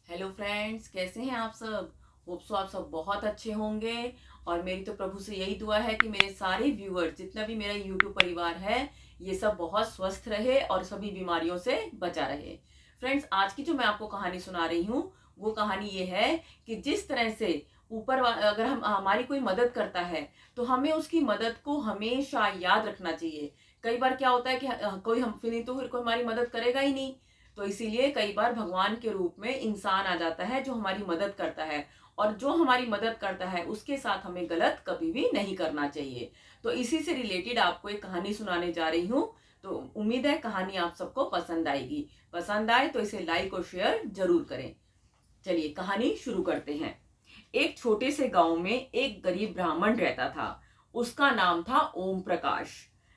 Hello friends, कैसे हैं आप सब। होप सो आप सब बहुत अच्छे होंगे। और मेरी तो प्रभु से यही दुआ है कि मेरे सारे व्यूअर्स, जितना भी मेरा यूट्यूब परिवार है, ये सब बहुत स्वस्थ रहे और सभी बीमारियों से बचा रहे। फ्रेंड्स, आज की जो मैं आपको कहानी सुना रही हूँ, वो कहानी ये है कि जिस तरह से अगर हम हमारी कोई मदद करता है तो हमें उसकी मदद को हमेशा याद रखना चाहिए। कई बार क्या होता है कि कोई हम फिर नहीं तो फिर कोई हमारी मदद करेगा ही नहीं। तो इसीलिए कई बार भगवान के रूप में इंसान आ जाता है जो हमारी मदद करता है, और जो हमारी मदद करता है उसके साथ हमें गलत कभी भी नहीं करना चाहिए। तो इसी से रिलेटेड आपको एक कहानी सुनाने जा रही हूँ। तो उम्मीद है कहानी आप सबको पसंद आएगी। पसंद आए तो इसे लाइक और शेयर जरूर करें। चलिए कहानी शुरू करते हैं। एक छोटे से गांव में एक गरीब ब्राह्मण रहता था। उसका नाम था ओम प्रकाश।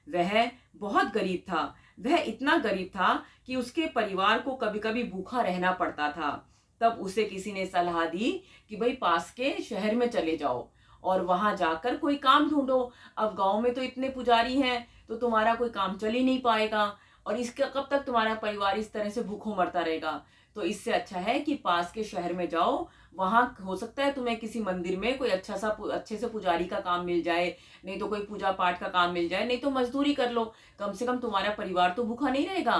वह बहुत गरीब था। वह इतना गरीब था कि उसके परिवार को कभी कभी भूखा रहना पड़ता था। तब उसे किसी ने सलाह दी कि भाई पास के शहर में चले जाओ और वहां जाकर कोई काम ढूंढो। अब गांव में तो इतने पुजारी हैं तो तुम्हारा कोई काम चल ही नहीं पाएगा, और इसका कब तक तुम्हारा परिवार इस तरह से भूखों मरता रहेगा। तो इससे अच्छा है कि पास के शहर में जाओ। वहां हो सकता है तुम्हें किसी मंदिर में कोई अच्छे से पुजारी का काम मिल जाए, नहीं तो कोई पूजा पाठ का काम मिल जाए, नहीं तो मजदूरी कर लो। कम से कम तुम्हारा परिवार तो भूखा नहीं रहेगा।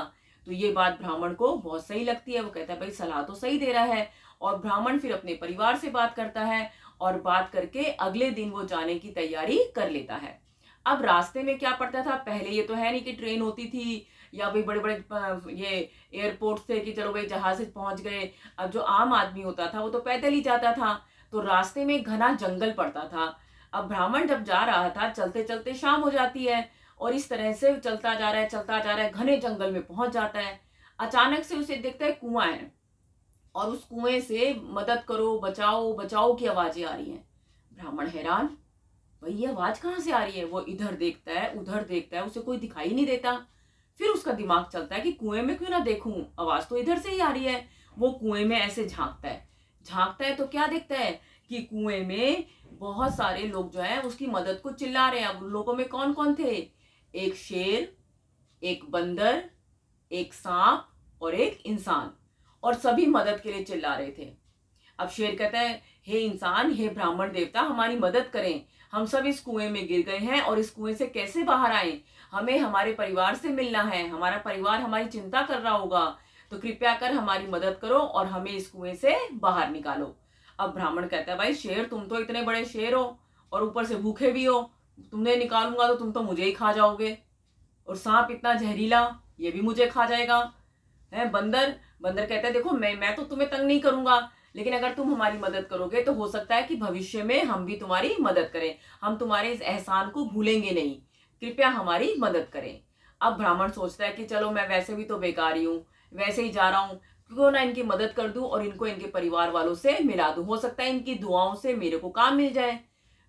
तो ये बात ब्राह्मण को बहुत सही लगती है। वो कहता है भाई सलाह तो सही दे रहा है। और ब्राह्मण फिर अपने परिवार से बात करता है, और बात करके अगले दिन वो जाने की तैयारी कर लेता है। अब रास्ते में क्या पड़ता था, पहले ये तो है नहीं कि ट्रेन होती थी या भाई बड़े बड़े ये एयरपोर्ट थे कि चलो भाई जहाज से पहुंच गए। अब जो आम आदमी होता था वो तो पैदल ही जाता था। तो रास्ते में घना जंगल पड़ता था। अब ब्राह्मण जब जा रहा था, चलते चलते शाम हो जाती है, और इस तरह से चलता जा रहा है, चलता जा रहा है, घने जंगल में पहुंच जाता है। अचानक से उसे दिखता है कुआं है, और उस कुएं से मदद करो, बचाओ बचाओ की आवाजें आ रही हैं। ब्राह्मण हैरान, भाई ये आवाज कहाँ से आ रही है। वो इधर देखता है उधर देखता है, उसे कोई दिखाई नहीं देता। फिर उसका दिमाग चलता है कि कुएं में क्यों ना देखूं, आवाज तो इधर से ही आ रही है। वो कुएं में ऐसे झांकता है। झांकता है तो क्या देखता है कि कुएं में बहुत सारे लोग जो है उसकी मदद को चिल्ला रहे हैं। अब उन लोगों में कौन कौन थे, एक शेर, एक बंदर, एक सांप और एक इंसान, और सभी मदद के लिए चिल्ला रहे थे। अब शेर कहता है, हे इंसान, हे ब्राह्मण देवता, हमारी मदद करें। हम सब इस कुएं में गिर गए हैं और इस कुएं से कैसे बाहर आए। हमें हमारे परिवार से मिलना है, हमारा परिवार हमारी चिंता कर रहा होगा। तो कृपया कर हमारी मदद करो और हमें इस कुएं से बाहर निकालो। अब ब्राह्मण कहता है, भाई शेर, तुम तो इतने बड़े शेर हो और ऊपर से भूखे भी हो, तुमने निकालूंगा तो तुम तो मुझे ही खा जाओगे। और सांप इतना जहरीला, ये भी मुझे खा जाएगा। है बंदर, बंदर कहता है, देखो मैं तो तुम्हें तंग नहीं करूंगा, लेकिन अगर तुम हमारी मदद करोगे तो हो सकता है कि भविष्य में हम भी तुम्हारी मदद करें। हम तुम्हारे इस एहसान को भूलेंगे नहीं, कृपया हमारी मदद करें। अब ब्राह्मण सोचता है कि चलो मैं वैसे भी तो बेकार ही हूँ, वैसे ही जा रहा हूँ, क्यों ना इनकी मदद कर दूं और इनको इनके परिवार वालों से मिला दूं, हो सकता है इनकी दुआओं से मेरे को काम मिल जाए।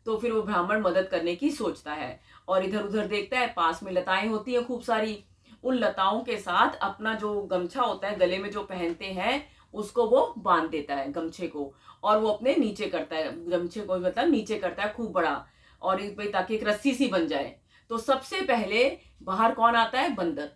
तो फिर वो ब्राह्मण मदद करने की सोचता है, और इधर उधर देखता है, पास में लताएं होती हैं खूब सारी। उन लताओं के साथ अपना जो गमछा होता है गले में जो पहनते हैं, उसको वो बांध देता है गमछे को, और वो अपने नीचे करता है, गमछे को मतलब नीचे करता है खूब बड़ा, और इस भाई ताकि एक रस्सी सी बन जाए। तो सबसे पहले बाहर कौन आता है, बंदर।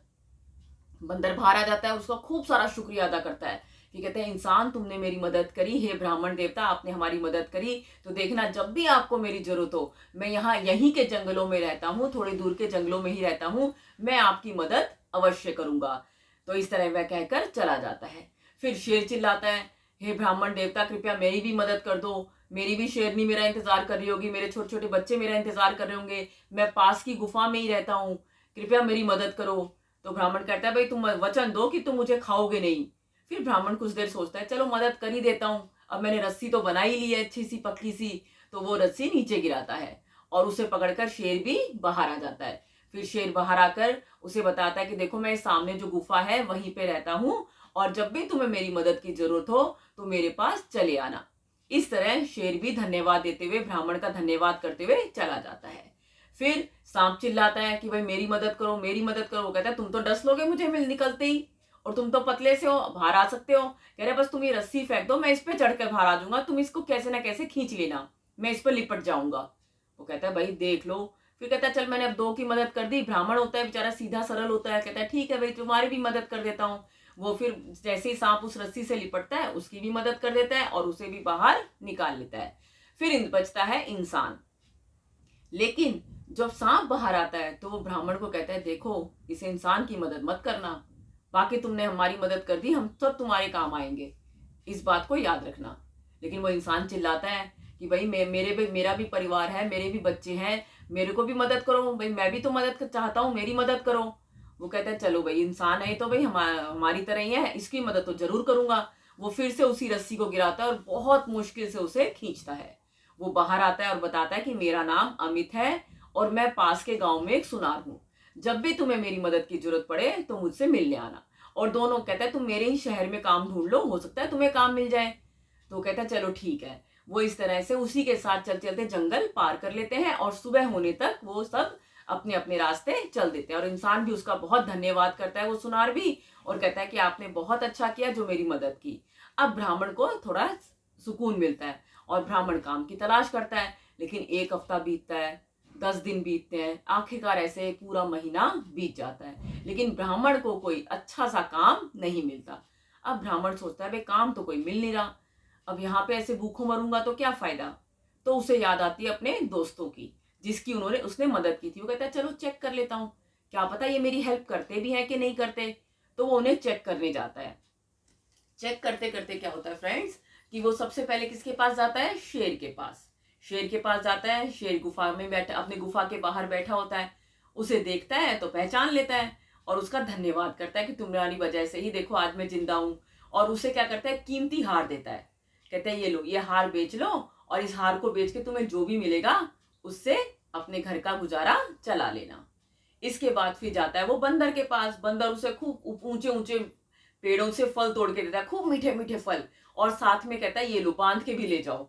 बंदर बाहर आ जाता है, उसका खूब सारा शुक्रिया अदा करता है कि कहते हैं, इंसान तुमने मेरी मदद करी, हे ब्राह्मण देवता आपने हमारी मदद करी। तो देखना जब भी आपको मेरी जरूरत हो, मैं यहाँ यहीं के जंगलों में रहता हूँ, थोड़ी दूर के जंगलों में ही रहता हूँ, मैं आपकी मदद अवश्य करूंगा। तो इस तरह वह कहकर चला जाता है। फिर शेर चिल्लाता है, हे ब्राह्मण देवता कृपया मेरी भी मदद कर दो, मेरी भी शेरनी मेरा इंतजार कर रही होगी, मेरे छोटे छोटे बच्चे मेरा इंतजार कर रहे होंगे, मैं पास की गुफा में ही रहता हूँ, कृपया मेरी मदद करो। तो ब्राह्मण कहता है, भाई तुम वचन दो कि तुम मुझे खाओगे नहीं। फिर ब्राह्मण कुछ देर सोचता है, चलो मदद कर ही देता हूँ, अब मैंने रस्सी तो बना ही ली है अच्छी सी पतली सी। तो वो रस्सी नीचे गिराता है, और उसे पकड़कर शेर भी बाहर आ जाता है। फिर शेर बाहर आकर उसे बताता है कि देखो मैं सामने जो गुफा है वहीं पे रहता हूँ, और जब भी तुम्हें मेरी मदद की जरूरत हो तो मेरे पास चले आना। इस तरह शेर भी धन्यवाद देते हुए, ब्राह्मण का धन्यवाद करते हुए चला जाता है। फिर सांप चिल्लाता है कि भाई मेरी मदद करो, मेरी मदद करो। वो कहता है, तुम तो डस लोगे मुझे मिल निकलते ही, और तुम तो पतले से हो, बाहर आ सकते हो। कह रहे बस तुम ये रस्सी फेंक दो, मैं इस पे चढ़कर बाहर आ जाऊंगा, तुम इसको कैसे ना कैसे खींच लेना, मैं इस पर लिपट जाऊंगा। वो कहता है, भाई देख लो, फिर कहता है चल मैंने अब 2 की मदद कर दी। ब्राह्मण होता है बेचारा, सीधा सरल होता है, कहता है ठीक है भाई तुम्हारी भी मदद कर देता हूँ। वो फिर जैसे ही सांप उस रस्सी से लिपटता है उसकी भी मदद कर देता है और उसे भी बाहर निकाल लेता है। फिर बचता है इंसान। लेकिन जब सांप बाहर आता है तो वो ब्राह्मण को कहता है देखो इस इंसान की मदद मत करना, बाकी तुमने हमारी मदद कर दी, हम सब तुम्हारे काम आएंगे, इस बात को याद रखना। लेकिन वो इंसान चिल्लाता है कि भाई मेरा भी परिवार है, मेरे भी बच्चे हैं, मेरे को भी मदद करो भाई, मैं भी तो मदद चाहता हूँ, मेरी मदद करो। वो कहता है चलो भाई इंसान है तो भाई हमारी तरह ही है, इसकी मदद तो जरूर करूंगा। वो फिर से उसी रस्सी को गिराता है और बहुत मुश्किल से उसे खींचता है। वो बाहर आता है और बताता है कि मेरा नाम अमित है और मैं पास के गांव में एक सुनार हूँ, जब भी तुम्हें मेरी मदद की जरूरत पड़े तो मुझसे मिलने आना। और दोनों कहता है तुम मेरे ही शहर में काम ढूंढ लो, हो सकता है तुम्हें काम मिल जाए। तो कहता है चलो ठीक है। वो इस तरह से उसी के साथ चल चलते जंगल पार कर लेते हैं और सुबह होने तक वो सब अपने अपने रास्ते चल देते हैं। और इंसान भी उसका बहुत धन्यवाद करता है, वो सुनार भी, और कहता है कि आपने बहुत अच्छा किया जो मेरी मदद की। अब ब्राह्मण को थोड़ा सुकून मिलता है और ब्राह्मण काम की तलाश करता है। लेकिन 1 हफ्ता बीतता है, 10 दिन बीतते हैं, आखिरकार ऐसे पूरा महीना बीत जाता है, लेकिन ब्राह्मण को कोई अच्छा सा काम नहीं मिलता। अब ब्राह्मण सोचता है भाई काम तो कोई मिल नहीं रहा, अब यहाँ पे ऐसे भूखों मरूंगा तो क्या फायदा। तो उसे याद आती है अपने दोस्तों की जिसकी उसने मदद की थी। वो कहता है चलो चेक कर लेता हूँ, क्या पता ये मेरी हेल्प करते भी हैं कि नहीं करते। तो वो उन्हें चेक करने जाता है। चेक करते करते क्या होता है फ्रेंड्स कि वो सबसे पहले किसके पास जाता है, शेर के पास। शेर के पास जाता है, शेर गुफा में बैठा, अपने गुफा के बाहर बैठा होता है। उसे देखता है तो पहचान लेता है और उसका धन्यवाद करता है कि तुम्हारी वजह से ही देखो आज मैं जिंदा हूँ। और उसे क्या करता है, कीमती हार देता है। कहते हैं ये लो, ये हार बेच लो और इस हार को बेच के तुम्हें जो भी मिलेगा उससे अपने घर का गुजारा चला लेना। इसके बाद फिर जाता है वो बंदर के पास। बंदर उसे खूब ऊंचे ऊंचे पेड़ों से फल तोड़ के देता है, खूब मीठे मीठे फल, और साथ में कहता है ये लो बांध के भी ले जाओ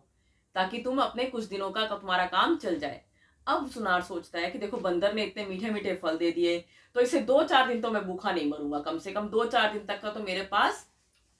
ताकि तुम अपने कुछ दिनों का तुम्हारा काम चल जाए। अब सुनार सोचता है कि देखो बंदर ने इतने मीठे मीठे फल दे दिए तो इसे 2-4 दिन तो मैं भूखा नहीं मरूंगा, कम से कम 2-4 दिन तक का तो मेरे पास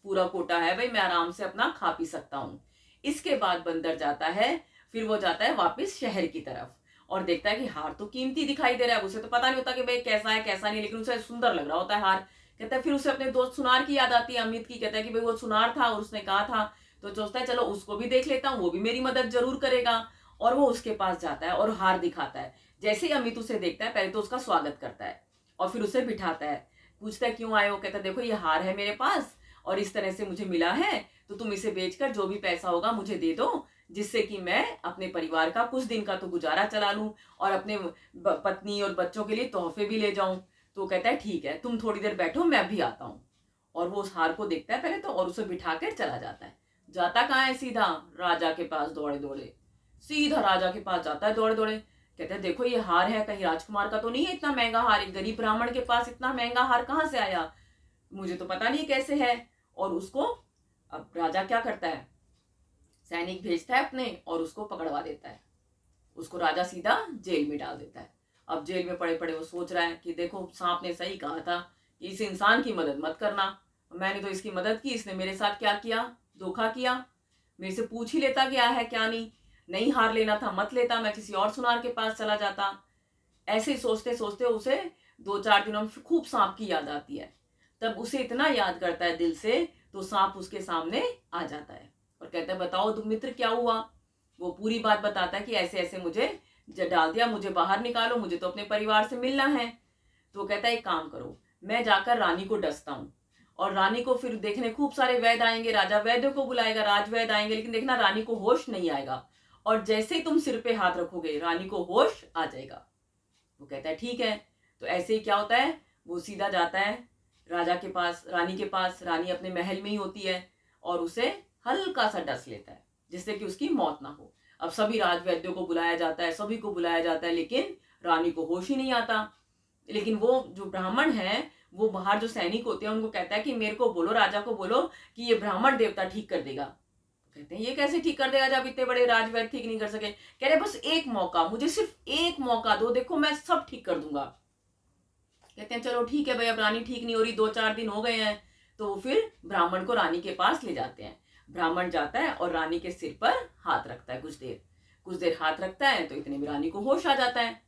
पूरा कोटा है भाई, मैं आराम से अपना खा पी सकता हूँ। इसके बाद बंदर जाता है, फिर वो जाता है वापस शहर की तरफ और देखता है कि हार तो कीमती दिखाई दे रहा है। उसे तो पता नहीं होता कि भाई कैसा है कैसा नहीं, लेकिन उसे सुंदर लग रहा होता है हार। कहता है फिर उसे अपने दोस्त सुनार की याद आती है, अमित की। कहता है कि भाई वो सुनार था और उसने कहा था, तो सोचता है चलो उसको भी देख लेता हूँ, वो भी मेरी मदद जरूर करेगा। और वो उसके पास जाता है और हार दिखाता है। जैसे ही अमित उसे देखता है पहले तो उसका स्वागत करता है और फिर उसे बिठाता है। पूछता है क्यों आए हो। कहता है देखो ये हार है मेरे पास और इस तरह से मुझे मिला है, तो तुम इसे बेचकर जो भी पैसा होगा मुझे दे दो, जिससे कि मैं अपने परिवार का कुछ दिन का तो गुजारा चला लूं और अपने पत्नी और बच्चों के लिए तोहफे भी ले जाऊं। तो कहता है ठीक है तुम थोड़ी देर बैठो मैं भी आता हूँ। और वो उस हार को देखता है पहले तो और उसे बिठा कर चला जाता है। जाता कहाँ है, सीधा राजा के पास दौड़े दौड़े, सीधा राजा के पास जाता है दौड़े दौड़े। कहते हैं देखो ये हार है, कहीं राजकुमार का तो नहीं है इतना महंगा हार, एक गरीब ब्राह्मण के पास इतना महंगा हार कहाँ से आया, मुझे तो पता नहीं कैसे है। और उसको अब राजा क्या करता है, सैनिक भेजता है अपने और उसको पकड़वा देता है। उसको राजा सीधा जेल में डाल देता है। अब जेल में पड़े पड़े वो सोच रहा है कि देखो सांप ने सही कहा था कि इस इंसान की मदद मत करना, मैंने तो इसकी मदद की, इसने मेरे साथ क्या किया, धोखा किया। मेरे से पूछ ही लेता क्या है क्या नहीं, नहीं हार लेना था मत लेता, मैं किसी और सुनार के पास चला जाता। ऐसे ही सोचते सोचते उसे 2-4 दिनों में खूब सांप की याद आती है। तब उसे इतना याद करता है दिल से, तो सांप उसके सामने आ जाता है और कहता है बताओ तुम मित्र क्या हुआ। वो पूरी बात बताता है कि ऐसे ऐसे मुझे डाल दिया, मुझे बाहर निकालो, मुझे तो अपने परिवार से मिलना है। तो कहता है एक काम करो, मैं जाकर रानी को डसता हूँ और रानी को फिर देखने खूब सारे वैद्य आएंगे, राजा वैद्यों को बुलाएगा, राजवैद्य आएंगे, लेकिन देखना रानी को होश नहीं आएगा, और जैसे ही तुम सिर पे हाथ रखोगे रानी को होश आ जाएगा। वो कहता है ठीक है। तो ऐसे ही क्या होता है, वो सीधा जाता है राजा के पास, रानी के पास। रानी अपने महल में ही होती है और उसे हल्का सा डस लेता है जिससे कि उसकी मौत ना हो। अब सभी राजवैद्यों को बुलाया जाता है, सभी को बुलाया जाता है, लेकिन रानी को होश ही नहीं आता। लेकिन वो जो ब्राह्मण है, वो बाहर जो सैनिक होते हैं उनको कहता है कि मेरे को बोलो, राजा को बोलो कि ये ब्राह्मण देवता ठीक कर देगा। कहते हैं ये कैसे ठीक कर देगा जब इतने बड़े राजवैद्य ठीक नहीं कर सके। कह रहे बस एक मौका, मुझे सिर्फ एक मौका दो, देखो मैं सब ठीक कर दूंगा। कहते हैं चलो ठीक है भाई, अब रानी ठीक नहीं हो रही, 2-4 दिन हो गए हैं। तो वो फिर ब्राह्मण को रानी के पास ले जाते हैं। ब्राह्मण जाता है और रानी के सिर पर हाथ रखता है, कुछ देर हाथ रखता है तो इतने में रानी को होश आ जाता है।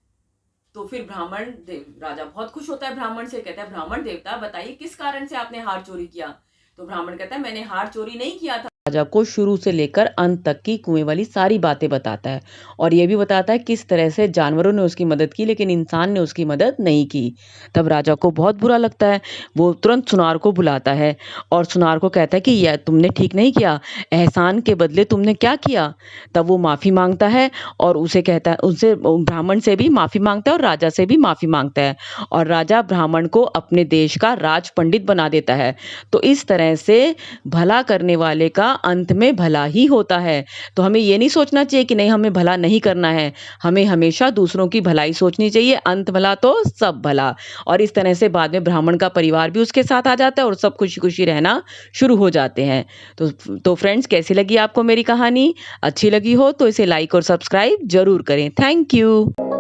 तो फिर राजा बहुत खुश होता है ब्राह्मण से, कहता है ब्राह्मण देवता बताइए किस कारण से आपने हार चोरी किया। तो ब्राह्मण कहता है मैंने हार चोरी नहीं किया था। राजा को शुरू से लेकर अंत तक की कुएं वाली सारी बातें बताता है और ये भी बताता है किस तरह से जानवरों ने उसकी मदद की लेकिन इंसान ने उसकी मदद नहीं की। तब राजा को बहुत बुरा लगता है, वो तुरंत सुनार को बुलाता है और सुनार को कहता है कि यह तुमने ठीक नहीं किया, एहसान के बदले तुमने क्या किया। तब वो माफ़ी मांगता है और उसे कहता है, उनसे ब्राह्मण से भी माफ़ी मांगता है और राजा से भी माफ़ी मांगता है और राजा ब्राह्मण को अपने देश का राज पंडित बना देता है। तो इस तरह से भला करने वाले का अंत में भला ही होता है। तो हमें ये नहीं सोचना चाहिए कि नहीं हमें भला नहीं करना है, हमें हमेशा दूसरों की भलाई सोचनी चाहिए, अंत भला तो सब भला। और इस तरह से बाद में ब्राह्मण का परिवार भी उसके साथ आ जाता है और सब खुशी खुशी रहना शुरू हो जाते हैं। तो फ्रेंड्स, कैसी लगी आपको मेरी कहानी? अच्छी लगी हो तो इसे लाइक और सब्सक्राइब जरूर करें। Thank you.